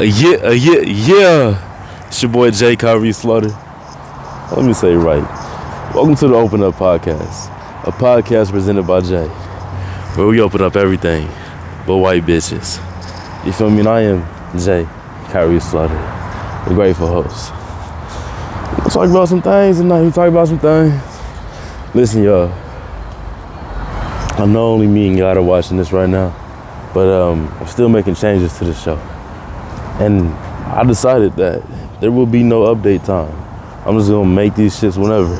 Yeah. It's your boy Jay Kyrie Slaughter. Let me say it right. Welcome to the Open Up Podcast, a podcast presented by Jay, where we open up everything but white bitches. You feel me? And I am Jay Kyrie Slaughter, the grateful host. We'll talk about some things tonight. We talk about some things. Listen, y'all. I know only me and y'all are watching this right now, but I'm still making changes to the show. And I decided that there will be no update time. I'm just gonna make these shits whenever.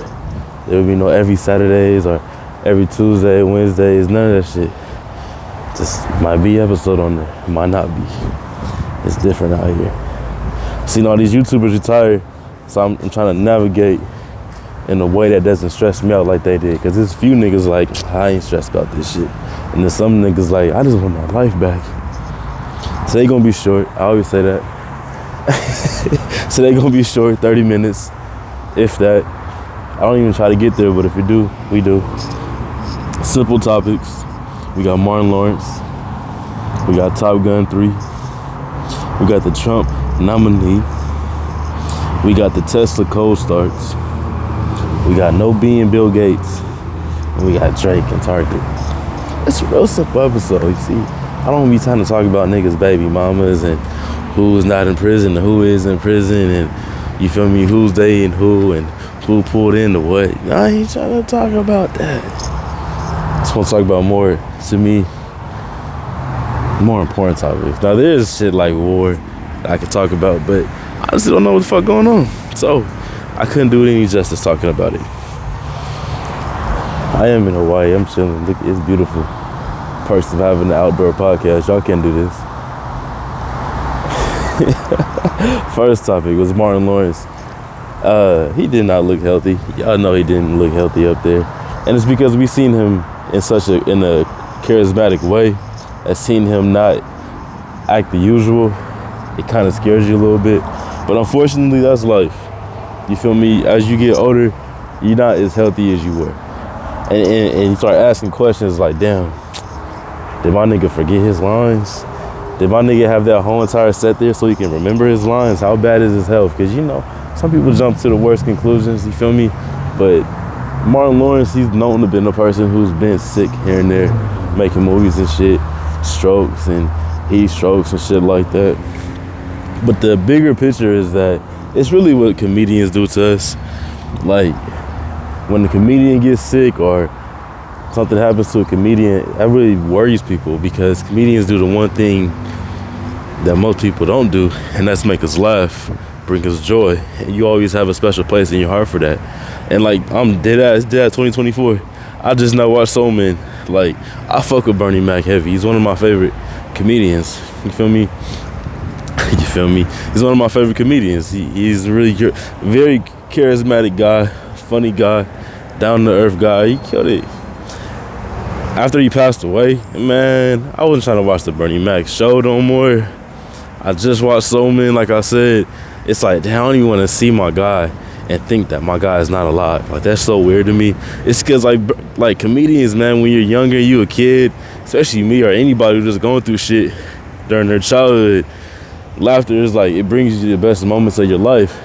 There will be no every Saturdays or every Tuesday, Wednesdays, none of that shit. Just might be episode on there, might not be. It's different out here. Seen all these YouTubers retire, so I'm trying to navigate in a way that doesn't stress me out like they did. Cause there's a few niggas like, I ain't stressed about this shit. And then some niggas like, I just want my life back. So they gonna be short, I always say that. So they gonna be short, 30 minutes, if that. I don't even try to get there, but if we do, we do. Simple topics. We got Martin Lawrence. We got Top Gun 3. We got the Trump nominee. We got the Tesla cold starts. We got No being Bill Gates. And we got Drake and Target. It's a real simple episode, you see. I don't be trying to talk about niggas' baby mamas and who's not in prison and who is in prison and you feel me, who's they and who pulled into what. I ain't trying to talk about that. I just want to talk about more, to me, more important topics. Now there's shit like war that I could talk about, but I just don't know what the fuck going on. So I couldn't do it any justice talking about it. I am in Hawaii, I'm chilling. Look, it's beautiful. Perks of having an outdoor podcast. Y'all can't do this. First topic was Martin Lawrence. He did not look healthy. Y'all know he didn't look healthy up there. And it's because we seen him in a charismatic way. I've seen him not act the usual. It kind of scares you a little bit. But unfortunately, that's life. You feel me? As you get older, you're not as healthy as you were. And you start asking questions like, damn, did my nigga forget his lines? Did my nigga have that whole entire set there so he can remember his lines? How bad is his health? Because, you know, some people jump to the worst conclusions, you feel me? But Martin Lawrence, he's known to be a person who's been sick here and there, making movies and shit, strokes and heat strokes and shit like that. But the bigger picture is that it's really what comedians do to us. Like, when the comedian gets sick or something happens to a comedian, that really worries people because comedians do the one thing that most people don't do, and that's make us laugh, bring us joy. And you always have a special place in your heart for that. And like, I'm dead ass 2024. I just now watched Soul Man. Like, I fuck with Bernie Mac heavy. He's one of my favorite comedians. You feel me? You feel me? He's one of my favorite comedians. He's a really very charismatic guy, funny guy, down to earth guy. He killed it. After he passed away, man, I wasn't trying to watch the Bernie Mac show no more. I just watched Soul Man, like I said. It's like, damn, I don't even want to see my guy and think that my guy is not alive. Like, that's so weird to me. It's because, like comedians, man, when you're younger, you a kid, especially me or anybody who's just going through shit during their childhood, laughter is like, it brings you the best moments of your life.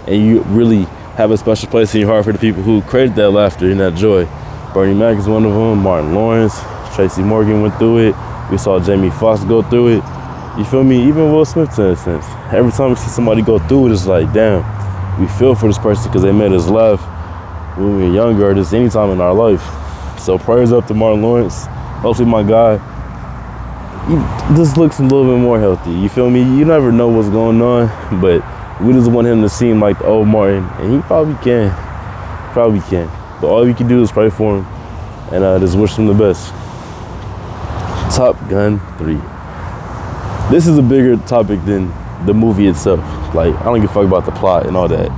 And you really have a special place in your heart for the people who created that laughter and that joy. Bernie Mac is one of them, Martin Lawrence, Tracy Morgan went through it. We saw Jamie Foxx go through it. You feel me? Even Will Smith, to a sense. Every time we see somebody go through it, it's like, damn, we feel for this person because they made us laugh when we were younger or just any time in our life. So prayers up to Martin Lawrence. Hopefully my guy, he just looks a little bit more healthy. You feel me? You never know what's going on, but we just want him to seem like the old Martin, and he probably can. Probably can. But all we can do is pray for him and just wish him the best. Top Gun 3. This is a bigger topic than the movie itself. Like, I don't give a fuck about the plot and all that.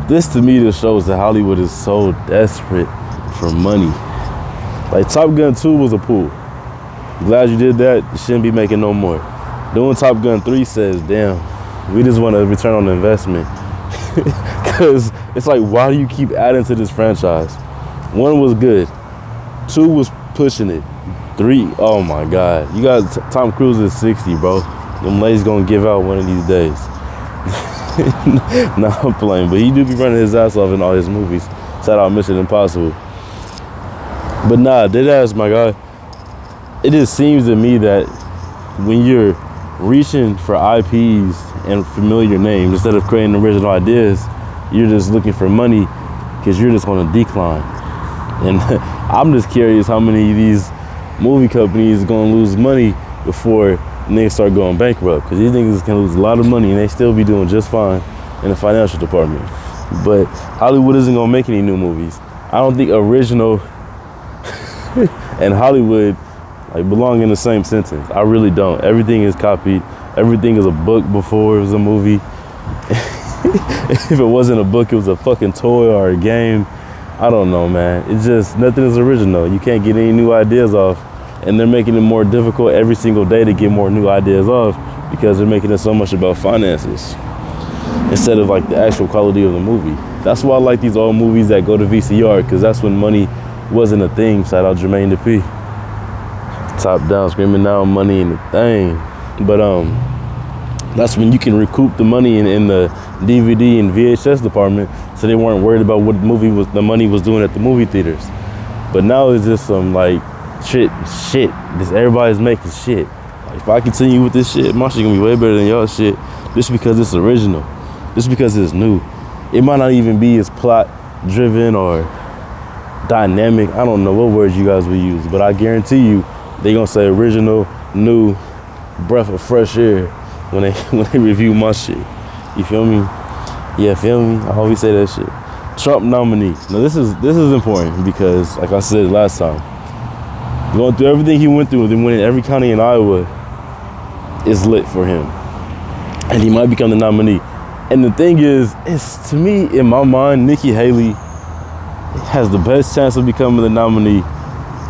This, to me, just shows that Hollywood is so desperate for money. Like, Top Gun 2 was a pull. Glad you did that. You shouldn't be making no more. Doing Top Gun 3 says, damn, we just want a return on the investment. Because it's like, why do you keep adding to this franchise? 1 was good. 2 was pushing it. 3, oh my God. You got Tom Cruise is 60, bro. Them ladies gonna give out one of these days. Nah, I'm playing, but he do be running his ass off in all his movies. Shout out Mission Impossible. But nah, dead ass, my guy. It just seems to me that when you're reaching for IPs and familiar names instead of creating original ideas, you're just looking for money because you're just on a decline. And I'm just curious how many of these movie companies are gonna lose money before niggas start going bankrupt, because these niggas can lose a lot of money and they still be doing just fine in the financial department. But Hollywood isn't gonna make any new movies. I don't think original and Hollywood like belong in the same sentence. I really don't. Everything is copied. Everything is a book before it was a movie. If it wasn't a book, it was a fucking toy or a game. I don't know, man. It's just nothing is original. You can't get any new ideas off. And they're making it more difficult every single day to get more new ideas off because they're making it so much about finances instead of like the actual quality of the movie. That's why I like these old movies that go to VCR, because that's when money wasn't a thing. Shout out Jermaine Dupri. Top down, screaming down money and the thing. But that's when you can recoup the money in the DVD and VHS department, so they weren't worried about what the money was doing at the movie theaters. But now it's just some like shit. Just everybody's making shit. Like, if I continue with this shit, my shit gonna be way better than y'all shit. Just because it's original. Just because it's new. It might not even be as plot driven or dynamic. I don't know what words you guys will use, but I guarantee you they gonna say original, new, breath of fresh air when they review my shit. You feel me? Yeah, feel me? I always say that shit. Trump nominee. Now this is important because, like I said last time, going through everything he went through and then winning every county in Iowa is lit for him. And he might become the nominee. And the thing is, it's, to me, in my mind, Nikki Haley has the best chance of becoming the nominee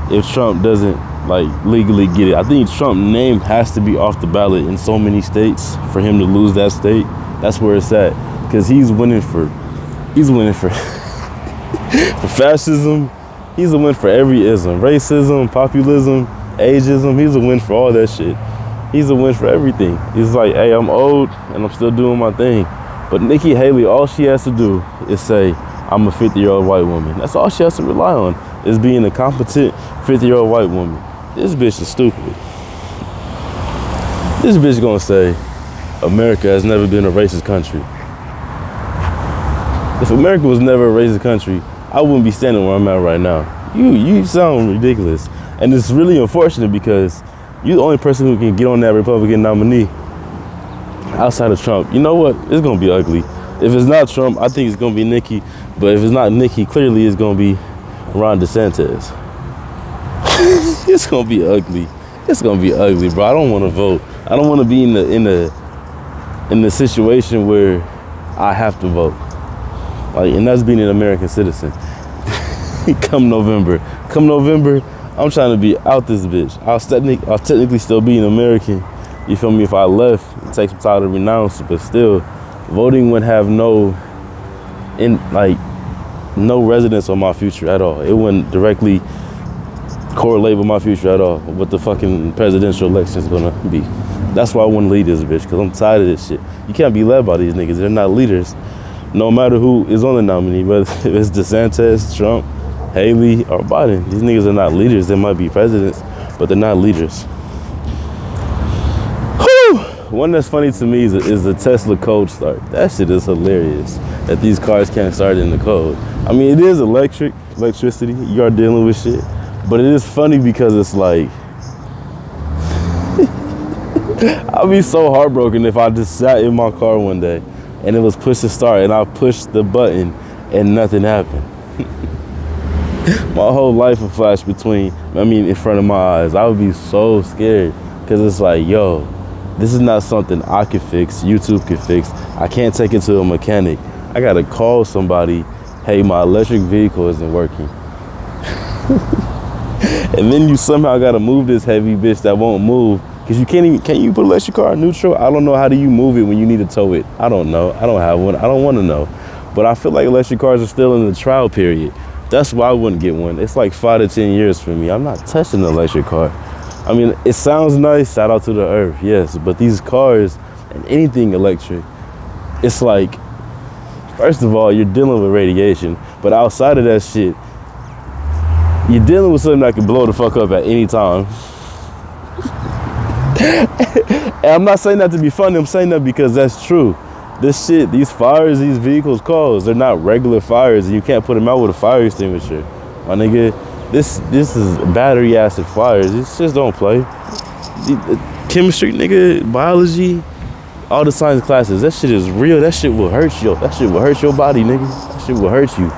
if Trump doesn't like legally get it. I think Trump's name has to be off the ballot in so many states for him to lose that state. That's where it's at. Because he's winning for for fascism. He's a win for every ism. Racism, populism, ageism. He's a win for all that shit. He's a win for everything. He's like, hey, I'm old and I'm still doing my thing. But Nikki Haley, all she has to do is say, I'm a 50-year-old white woman. That's all she has to rely on, is being a competent 50-year-old white woman. This bitch is stupid. This bitch gonna say, America has never been a racist country. If America was never a racist country, I wouldn't be standing where I'm at right now. You sound ridiculous. And it's really unfortunate because you're the only person who can get on that Republican nominee outside of Trump. You know what? It's gonna be ugly. If it's not Trump, I think it's gonna be Nikki. But if it's not Nikki, clearly it's gonna be Ron DeSantis. It's gonna be ugly. It's gonna be ugly, bro. I don't want to vote. I don't want to be in the situation where I have to vote. Like, and that's being an American citizen. Come November, I'm trying to be out this bitch. I'll technically still be an American. You feel me? If I left, it takes some time to renounce, but still, voting would have no residence on my future at all. It wouldn't directly correlate with my future at all, what the fucking presidential election is gonna be. That's why I want to lead this bitch, because I'm tired of this shit. You can't be led by these niggas. They're not leaders. No matter who is on the nominee, whether it's DeSantis, Trump, Haley, or Biden. These niggas are not leaders. They might be presidents, but they're not leaders. Whew. One that's funny to me is the Tesla code start. That shit is hilarious, that these cars can't start in the code. I mean, it is electricity. You are dealing with shit. But it is funny because it's like, I'll be so heartbroken if I just sat in my car one day and it was push to start and I pushed the button and nothing happened. My whole life would flash in front of my eyes. I would be so scared because it's like, yo, this is not something I could fix, YouTube could fix. I can't take it to a mechanic. I gotta call somebody, hey, my electric vehicle isn't working. And then you somehow gotta move this heavy bitch that won't move, because can you put an electric car in neutral? I don't know, how do you move it when you need to tow it? I don't know, I don't have one, I don't wanna know. But I feel like electric cars are still in the trial period. That's why I wouldn't get one. It's like 5 to 10 years for me. I'm not touching an electric car. I mean, it sounds nice, shout out to the earth, yes, but these cars and anything electric, it's like, first of all, you're dealing with radiation, but outside of that shit, you're dealing with something that can blow the fuck up at any time. And I'm not saying that to be funny, I'm saying that because that's true. This shit, these fires, these vehicles cause, they're not regular fires, and you can't put them out with a fire extinguisher. My nigga, this is battery acid fires. This just don't play. Chemistry, nigga, biology, all the science classes, that shit is real. That shit will hurt you. That shit will hurt your body, nigga. That shit will hurt you.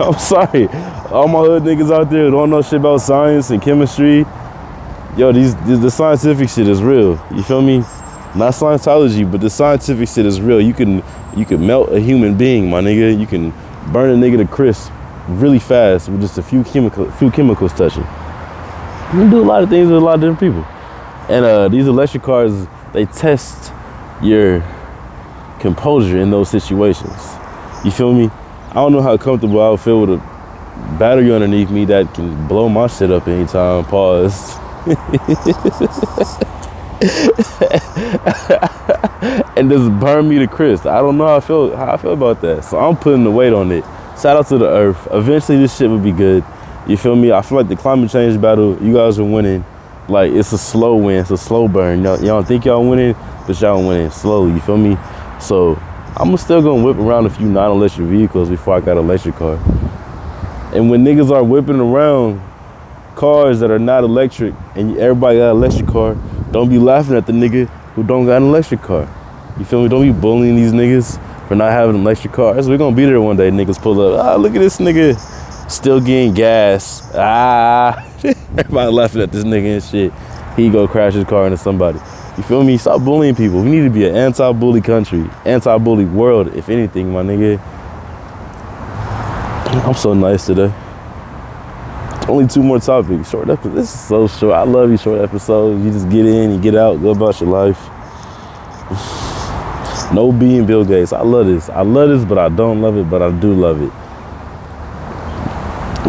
I'm sorry. All my hood niggas out there who don't know shit about science and chemistry. Yo, the scientific shit is real. You feel me? Not Scientology, but the scientific shit is real. You can melt a human being, my nigga. You can burn a nigga to crisp really fast with just a few chemicals touching. You can do a lot of things with a lot of different people. And these electric cars, they test your composure in those situations. You feel me? I don't know how comfortable I would feel with a battery underneath me that can blow my shit up anytime. Pause. And just burn me to crisp. I don't know how I feel about that. So I'm putting the weight on it. Shout out to the earth. Eventually this shit will be good. You feel me? I feel like the climate change battle, you guys are winning. Like, it's a slow win, it's a slow burn. Y'all don't think y'all winning, but y'all winning slowly, you feel me? So I'm still gonna whip around a few non-electric vehicles before I got an electric car. And when niggas are whipping around cars that are not electric and everybody got an electric car, don't be laughing at the nigga who don't got an electric car. You feel me? Don't be bullying these niggas for not having an electric car. We're gonna be there one day. Niggas pull up. Look at this nigga still getting gas. Everybody laughing at this nigga and shit. He go crash his car into somebody. You feel me? Stop bullying people. We need to be an anti-bully country, anti-bully world, if anything, my nigga. I'm so nice today. Only 2 more topics. Short episode. This is so short. I love these short episodes. You just get in, you get out, go about your life. No being Bill Gates. I love this. I love this, but I don't love it, but I do love it.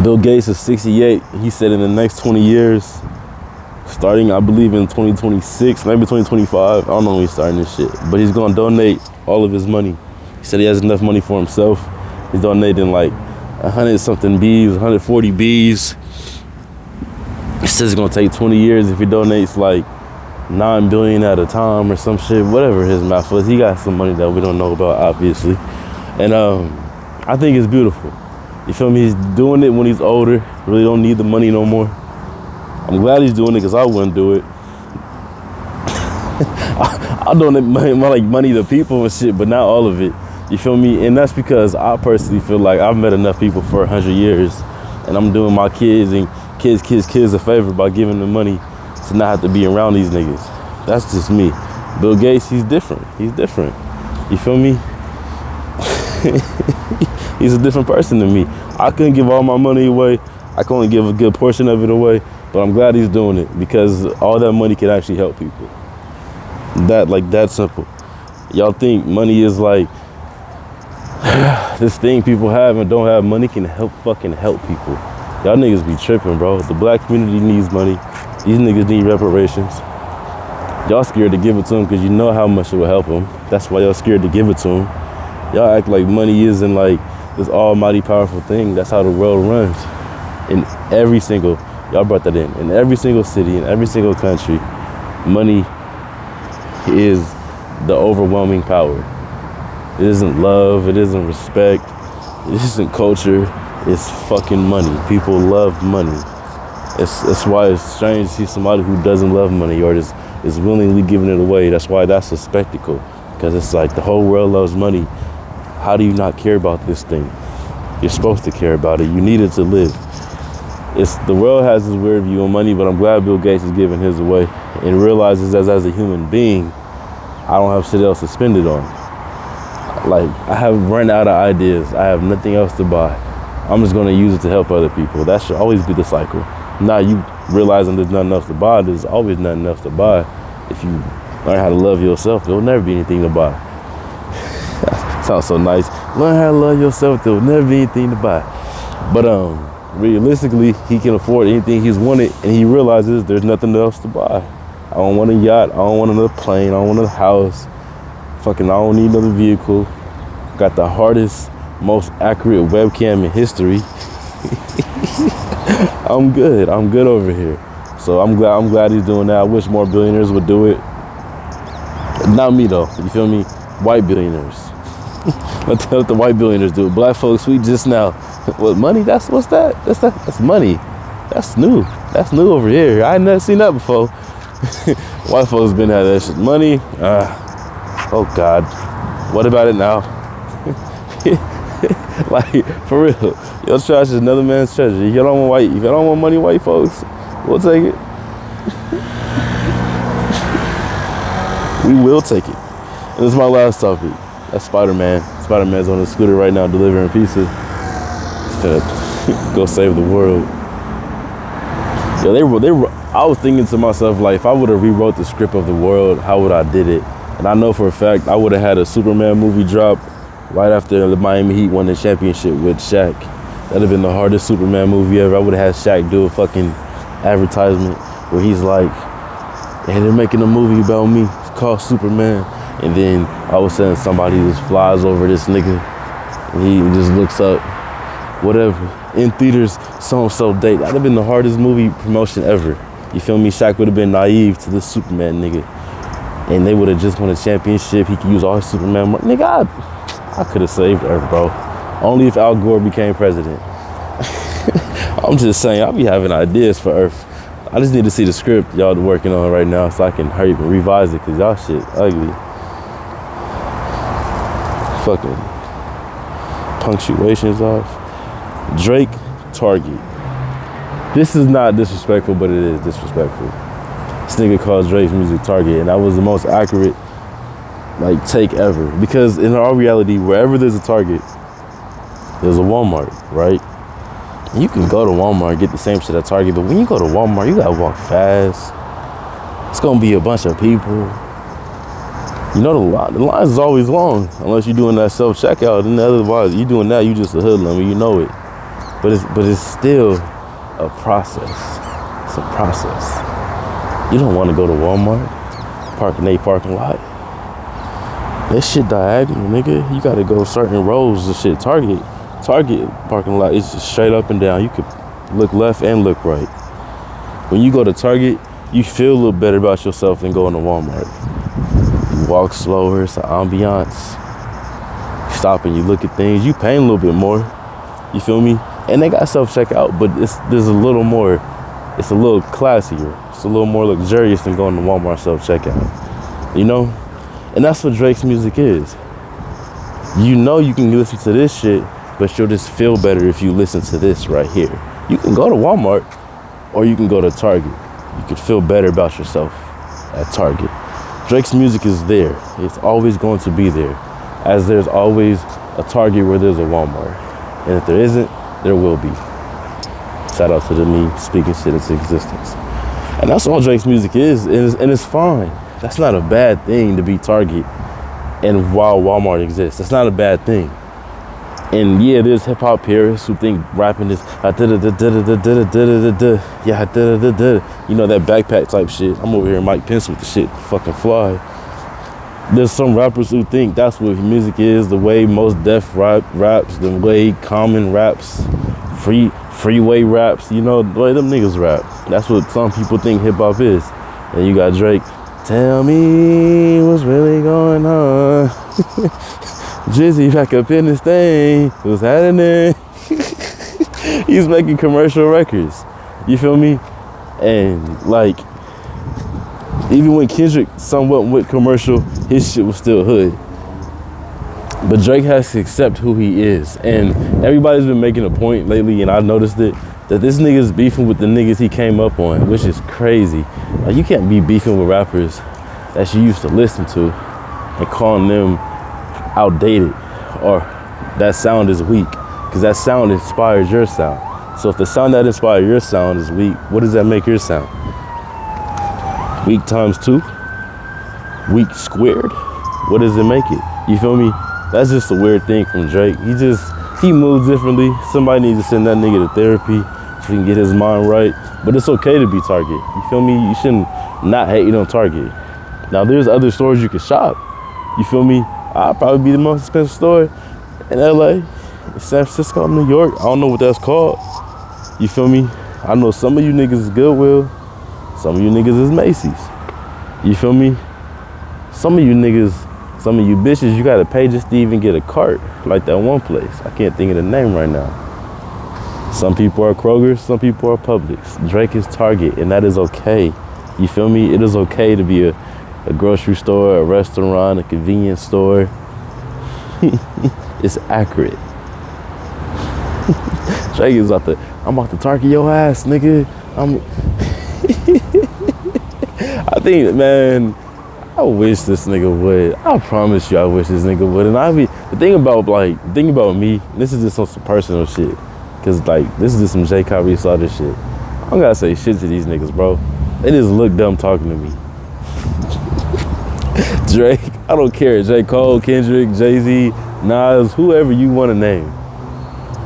Bill Gates is 68. He said in the next 20 years, starting, I believe, in 2026, maybe 2025. I don't know when he's starting this shit, but he's gonna donate all of his money. He said he has enough money for himself. He's donating like 100 something Bs, 140 Bs. He says it's gonna take 20 years if he donates like 9 billion at a time or some shit, whatever his math was. He got some money that we don't know about, obviously. And I think it's beautiful. You feel me? He's doing it when he's older. Really don't need the money no more. I'm glad he's doing it because I wouldn't do it. I donate money to people and shit, but not all of it. You feel me? And that's because I personally feel like I've met enough people for 100 years, and I'm doing my kids and kids a favor by giving them money to not have to be around these niggas. That's just me. Bill Gates, he's different. He's different. You feel me? He's a different person than me. I couldn't give all my money away. I can only give a good portion of it away, but I'm glad he's doing it because all that money can actually help people. That simple. Y'all think money is like this thing people have and don't have. Money can fucking help people. Y'all niggas be tripping, bro. The black community needs money. These niggas need reparations. Y'all scared to give it to them because you know how much it will help them. That's why y'all scared to give it to them. Y'all act like money isn't like this almighty powerful thing. That's how the world runs. In every single, y'all brought that in every single city, in every single country, money is the overwhelming power. It isn't love, it isn't respect, it isn't culture, it's fucking money. People love money. That's why it's strange to see somebody who doesn't love money or is willingly giving it away. That's why that's a spectacle, because it's like the whole world loves money. How do you not care about this thing? You're supposed to care about it. You need it to live. The world has this weird view on money, but I'm glad Bill Gates is giving his away and realizes that as a human being, I don't have shit else to spend it on. Like, I have run out of ideas. I have nothing else to buy. I'm just gonna use it to help other people. That should always be the cycle. Now you realizing there's nothing else to buy, there's always nothing else to buy. If you learn how to love yourself, there'll never be anything to buy. Sounds so nice. Learn how to love yourself, there'll never be anything to buy. But realistically, he can afford anything he's wanted, and he realizes there's nothing else to buy. I don't want a yacht. I don't want another plane. I don't want another house. Fucking, I don't need another vehicle. Got the hardest, most accurate webcam in history. I'm good. I'm good over here. So I'm glad he's doing that. I wish more billionaires would do it. Not me though. You feel me? White billionaires. Let the white billionaires do it. Black folks, we just now. What money? What's that? That's money. That's new. That's new over here. I ain't never seen that before. White folks been had that shit. Money. Oh God. What about it now? Like, for real. Your trash is another man's treasure. If you don't want money, white folks, we'll take it. We will take it. And this is my last topic. That's Spider-Man. Spider-Man's on a scooter right now delivering pizza. He's finna go save the world. Yo, I was thinking to myself, like, if I would have rewrote the script of the world, how would I did it? And I know for a fact I would have had a Superman movie drop right after the Miami Heat won the championship with Shaq. That'd have been the hardest Superman movie ever. I would have had Shaq do a fucking advertisement where he's like, hey, they're making a movie about me. It's called Superman. And then all of a sudden somebody just flies over this nigga and he just looks up, whatever, in theaters, so-and-so date. That'd have been the hardest movie promotion ever. You feel me? Shaq would have been naive to this Superman nigga. And they would have just won a championship. He could use all his Superman money. Nigga, I could have saved Earth, bro. Only if Al Gore became president. I'm just saying, I'll be having ideas for Earth. I just need to see the script y'all working on right now so I can hurry up and revise it, because y'all shit ugly. Fucking punctuation's off. Drake, Target. This is not disrespectful, but it is disrespectful. This nigga calls Drake's music Target, and that was the most accurate take ever. Because in all reality, wherever there's a Target, there's a Walmart, right? And you can go to Walmart and get the same shit at Target, but when you go to Walmart, you gotta walk fast. It's gonna be a bunch of people. You know the lines is always long, unless you're doing that self-checkout. And otherwise, you doing that, you just a hoodlum, and you know it. But it's still a process. It's a process. You don't want to go to Walmart, park in a parking lot. That shit diagonal, nigga. You gotta go certain rows of shit. Target parking lot is just straight up and down. You could look left and look right. When you go to Target, you feel a little better about yourself than going to Walmart. You walk slower, it's an ambiance. You stop and you look at things, you pay a little bit more. You feel me? And they got self-checkout, but there's a little more, it's a little classier. It's a little more luxurious than going to Walmart self-checkout. You know? And that's what Drake's music is. You know you can listen to this shit, but you'll just feel better if you listen to this right here. You can go to Walmart or you can go to Target. You could feel better about yourself at Target. Drake's music is there. It's always going to be there, as there's always a Target where there's a Walmart. And if there isn't, there will be. Shout out to me speaking shit into existence. And that's all Drake's music is, and it's fine. That's not a bad thing to be Target and while Walmart exists. That's not a bad thing. And yeah, there's hip hop purists who think rapping is you know, that backpack type shit. I'm over here Mike Pence with the shit fucking fly. There's some rappers who think that's what music is, the way most Def raps, the way Common raps, freeway raps, you know, the way them niggas rap. That's what some people think hip hop is. And you got Drake, tell me what's really going on. Drizzy back up in this thing, what's happening? He's making commercial records, you feel me? And even when Kendrick somewhat went commercial, his shit was still hood. But Drake has to accept who he is. And everybody's been making a point lately, and I noticed it, that this nigga's beefing with the niggas he came up on, which is crazy. You can't be beefing with rappers that you used to listen to and calling them outdated or that sound is weak, because that sound inspired your sound. So if the sound that inspired your sound is weak, what does that make your sound? Weak times 2? Weak squared? What does it make it? You feel me? That's just a weird thing from Drake. He moves differently. Somebody needs to send that nigga to therapy so he can get his mind right. But it's okay to be Target. You feel me? You shouldn't not hate on Target. Now there's other stores you can shop. You feel me? I'll probably be the most expensive store in LA, in San Francisco, New York. I don't know what that's called. You feel me? I know some of you niggas is Goodwill. Some of you niggas is Macy's. You feel me? Some of you niggas, some of you bitches, you gotta pay just to even get a cart, like that one place. I can't think of the name right now. Some people are Kroger, some people are Publix. Drake is Target, and that is okay. You feel me? It is okay to be a grocery store, a restaurant, a convenience store. It's accurate. Drake is I'm about to Target your ass, nigga. I think, man, I wish this nigga would. I promise you I wish this nigga would. And the thing about me, this is just some personal shit. Cause this is just some J. Kyrie Slaughter shit. I don't gotta say shit to these niggas, bro. They just look dumb talking to me. Drake, I don't care. J. Cole, Kendrick, Jay-Z, Nas, whoever you wanna name.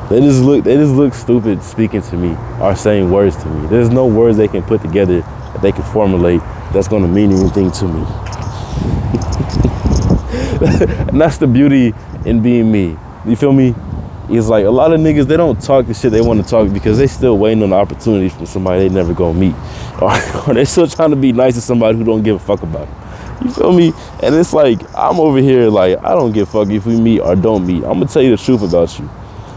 They just look stupid speaking to me or saying words to me. There's no words they can put together that they can formulate that's gonna mean anything to me. And that's the beauty in being me. You feel me? It's like a lot of niggas, they don't talk the shit they want to talk because they still waiting on the opportunity from somebody they never gonna meet. Or they still trying to be nice to somebody who don't give a fuck about them. You feel me? And it's like, I'm over here like, I don't give a fuck if we meet or don't meet. I'm gonna tell you the truth about you.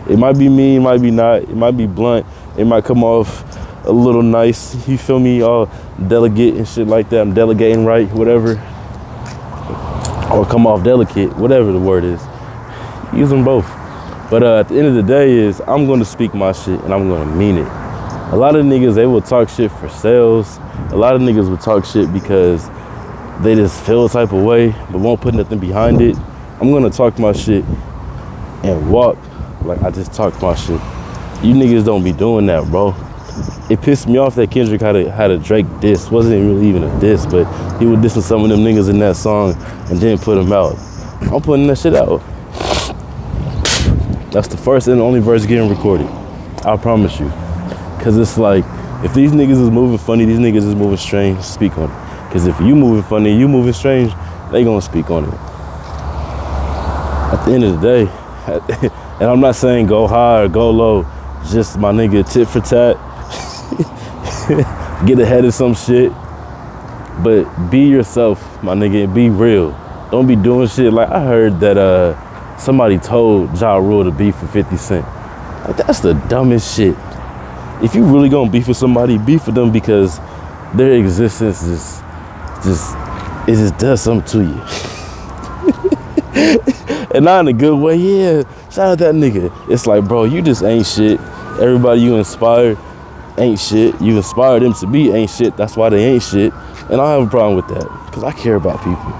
It might be mean, it might be not, it might be blunt, it might come off a little nice, you feel me, all delegate and shit like that. I'm delegating right, whatever. Or come off delicate, whatever the word is. Use them both. But at the end of the day I'm gonna speak my shit and I'm gonna mean it. A lot of niggas, they will talk shit for sales. A lot of niggas will talk shit because they just feel a type of way, but won't put nothing behind it. I'm gonna talk my shit and walk like I just talked my shit. You niggas don't be doing that, bro. It pissed me off that Kendrick had a Drake diss. Wasn't really even a diss, but he was dissing some of them niggas in that song and didn't put them out. I'm putting that shit out. That's the first and only verse getting recorded. I promise you. Cause it's like, if these niggas is moving funny, these niggas is moving strange, speak on it. Cause if you moving funny, you moving strange, they gonna speak on it. At the end of the day, and I'm not saying go high or go low, just my nigga tit for tat, get ahead of some shit, but be yourself, my nigga, and be real. Don't be doing shit like I heard that somebody told Ja Rule to beef for 50 Cent. Like, that's the dumbest shit. If you really gonna beef with somebody, beef with them because their existence it just does something to you. And not in a good way, yeah. Shout out that nigga. It's like, bro, you just ain't shit. Everybody you inspire ain't shit. You inspire them to be ain't shit. That's why they ain't shit. And I don't have a problem with that because I care about people.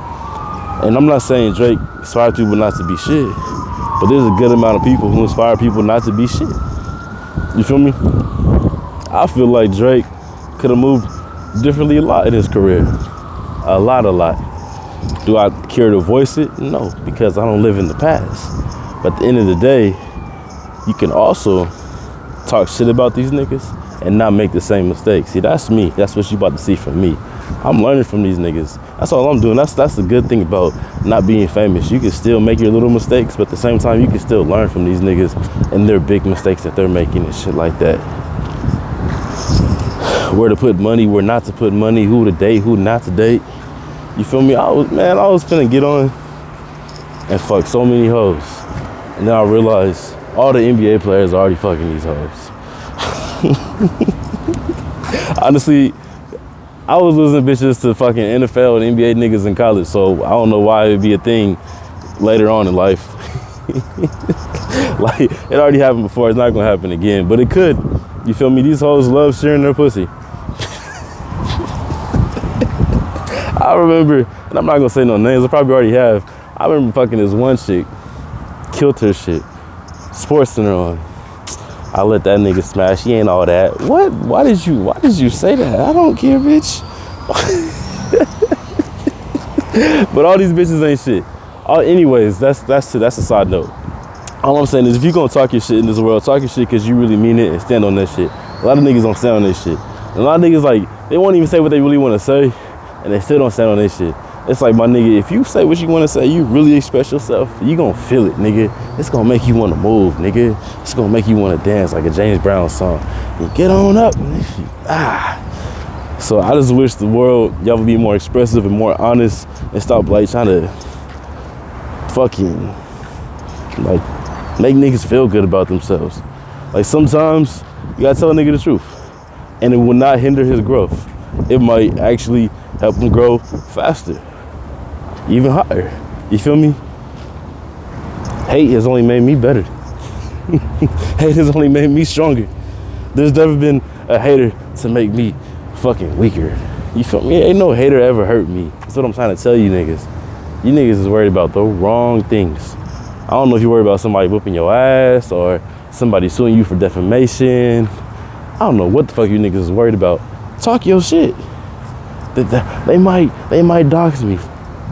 And I'm not saying Drake inspires people not to be shit, but there's a good amount of people who inspire people not to be shit. You feel me? I feel like Drake could have moved differently a lot in his career. A lot. Do I care to voice it? No, because I don't live in the past. But at the end of the day, you can also talk shit about these niggas and not make the same mistakes. See, that's me. That's what you about to see from me. I'm learning from these niggas. That's all I'm doing. That's the good thing about not being famous. You can still make your little mistakes, but at the same time, you can still learn from these niggas and their big mistakes that they're making and shit like that. Where to put money, where not to put money, who to date, who not to date. You feel me? I was finna get on and fuck so many hoes. And then I realized all the NBA players are already fucking these hoes. Honestly, I was losing bitches to fucking NFL and NBA niggas in college, so I don't know why it'd be a thing later on in life. Like, it already happened before, it's not gonna happen again, but it could. You feel me? These hoes love sharing their pussy. I remember, and I'm not gonna say no names, I probably already have. I remember fucking this one chick, killed her shit, SportsCenter on. I let that nigga smash, he ain't all that. What? Why did you say that? I don't care, bitch. But all these bitches ain't shit. Anyways, that's a side note. All I'm saying is, if you gonna talk your shit in this world, talk your shit because you really mean it and stand on that shit. A lot of niggas don't stand on that shit. And a lot of niggas, like, they won't even say what they really want to say, and they still don't stand on that shit. It's like, my nigga, if you say what you want to say, you really express yourself, you gonna feel it, nigga. It's gonna make you want to move, nigga. It's gonna make you want to dance like a James Brown song. You get on up, So I just wish the world, y'all would be more expressive and more honest and stop, like, trying to fucking, like, make niggas feel good about themselves. Like, sometimes you gotta tell a nigga the truth, and it will not hinder his growth. It might actually help him grow faster, even higher. You feel me? Hate has only made me better. Hate has only made me stronger. There's never been a hater to make me fucking weaker. You feel me? Ain't no hater ever hurt me. That's what I'm trying to tell you niggas. You niggas is worried about the wrong things. I don't know if you're worried about somebody whooping your ass or somebody suing you for defamation. I don't know what the fuck you niggas is worried about. Talk your shit. They might dox me.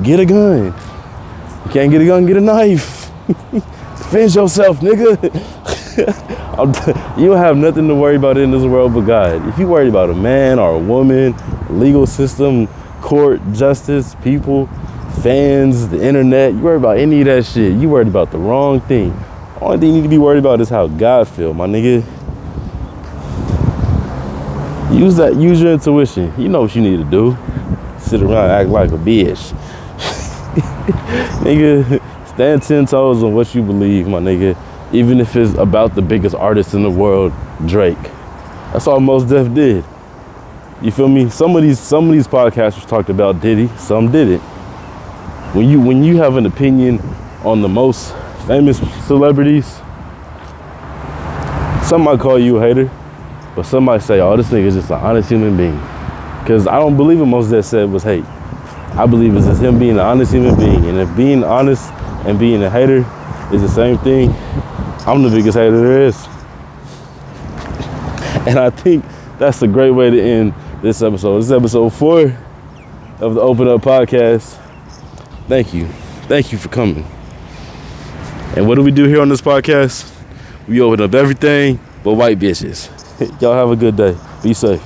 Get a gun. You can't get a gun, get a knife. Defend yourself, nigga. You don't have nothing to worry about in this world but God. If you worried about a man or a woman, legal system, court, justice, people, fans, the internet, you worry about any of that shit, you worried about the wrong thing. The only thing you need to be worried about is how God feel, my nigga. Use your intuition. You know what you need to do. Sit around and act like a bitch. Nigga, stand 10 toes on what you believe, my nigga. Even if it's about the biggest artist in the world, Drake. That's all Mos Def did. You feel me? Some of these podcasters talked about Diddy, some didn't. When you have an opinion on the most famous celebrities, some might call you a hater, but some might say, oh, this nigga is just an honest human being. Because I don't believe what Mos Def said was hate. I believe it's just him being an honest human being. And if being honest and being a hater is the same thing, I'm the biggest hater there is. And I think that's a great way to end this episode. This is episode 4 of the Open Up Podcast. Thank you. Thank you for coming. And what do we do here on this podcast? We open up everything but white bitches. Y'all have a good day. Be safe.